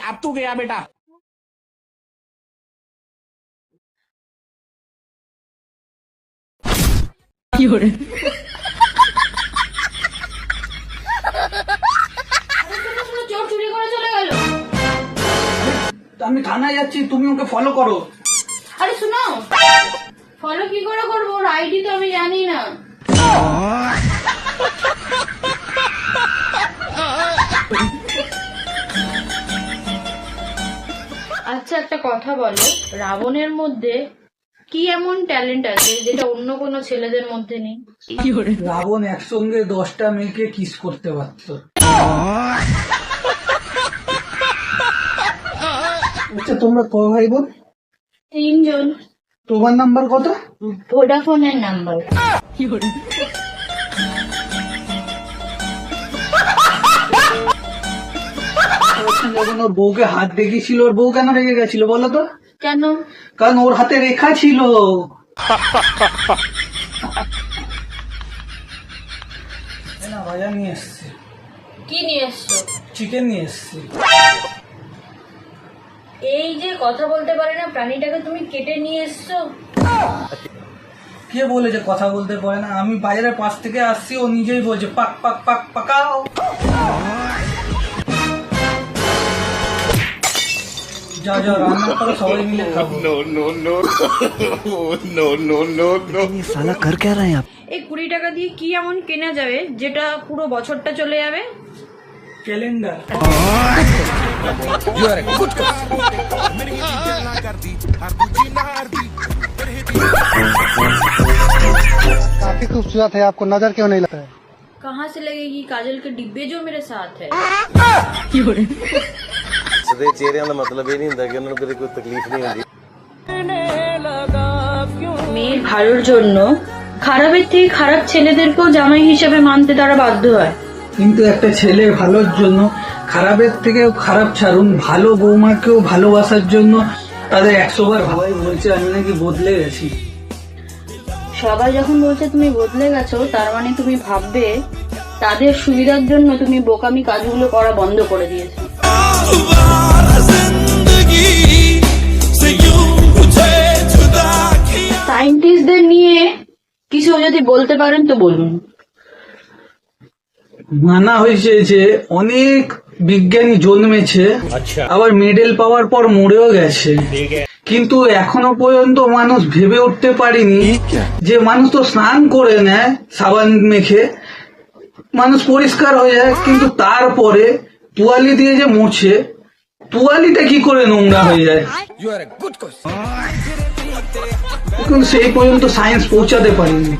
अब तू गया बेटा। চোর চুরি করে চলে গেল। আমি থানায় যাচ্ছি, তুমি ওকে ফলো করো। আরে শোনো, ফলো কি করে করবো? ওর আইডি তো আমি জানি না। আচ্ছা একটা কথা বলো, রাবণের মধ্যে কি এমন ট্যালেন্ট আছে যেটা অন্য কোনো ছেলেদের মধ্যে নেই? রাবণ একসঙ্গে 10টা মেয়েকে কিস করতে পারত। আচ্ছা তোমরা ক ভাই বোন? 3 জন। তোমার নাম্বার কত? ভোডাফোনের নাম্বার। যখন ওর বউকে হাত দেখিয়েছিল, ওর বউ কেন রেগে গেছিল বলো তো? কেন? কারণ ওর হাতে রেখা ছিল। না ভাজা নিয়ে এসছি। কি নিয়ে এসছো? চিকেন নিয়ে এসছি। এই যে কথা বলতে পারে না প্রাণীটাকে তুমি কেটে নিয়ে এসছো। কে বলে যে কথা বলতে পারে না? আমি বাইরের পাশ থেকে আসছি, ও নিজেই বলছে পাক পাক পাক পাকাও। যা যা রান্না করো, সবাই মিলে খাবো। साला कर क्या रहे हैं आप? এই 20 টাকা দিয়ে কি এমন কেনা যাবে যেটা পুরো বছরটা চলে যাবে? ক্যালেন্ডার। काफी खूबसूरत है, आपको नजर क्यों नहीं लगता है? कहाँ से लगेगी काजल के डिब्बे जो मेरे साथ है। ਸਦੇ ਚਿਹਰਿਆਂ ਦਾ ਮਤਲਬ ਇਹ ਨਹੀਂ ਹੁੰਦਾ ਕਿ ਉਹਨਾਂ ਨੂੰ ਕਦੇ ਕੋਈ ਤਕਲੀਫ ਨਹੀਂ ਹੁੰਦੀ। মেয়ের ভালোর জন্য খারাপের থেকে খারাপ ছেলেদেরকেও জামাই হিসেবে মানতে তারা বাধ্য হয়। কিন্তু একটা ছেলে ভালোর জন্য, খারাপের থেকে খারাপ ছাড়ুন, ভালো বৌমাকেও ভালোবাসার জন্য তাদের 100 বার ভাবাই বলছে আমি নাকি বদলে গেছি। সবাই যখন বলছে তুমি বদলে গেছো, তার মানে তুমি ভাববে তাদের সুবিধার জন্য তুমি বোকামি কাজগুলো করা বন্ধ করে দিয়েছো। সায়েন্টিস্টদের নিয়ে কিছু যদি বলতে পারেন তো বলুন। মানা হয়েছে যে অনেক বিজ্ঞানী জন্মেছে, আবার মেডেল পাওয়ার পর মরেও গেছে, কিন্তু এখনো পর্যন্ত মানুষ ভেবে উঠতে পারেনি যে মানুষ তো স্নান করে নেয় সাবান মেখে, মানুষ পরিষ্কার হয়ে যায়, কিন্তু তারপরে তুয়ালি দিয়ে যে মুছে, তুয়ালিটা কি করে নোংরা হয়ে যায়? কিন্তু সেই পর্যন্ত সায়েন্স পৌঁছাতে পারেনি।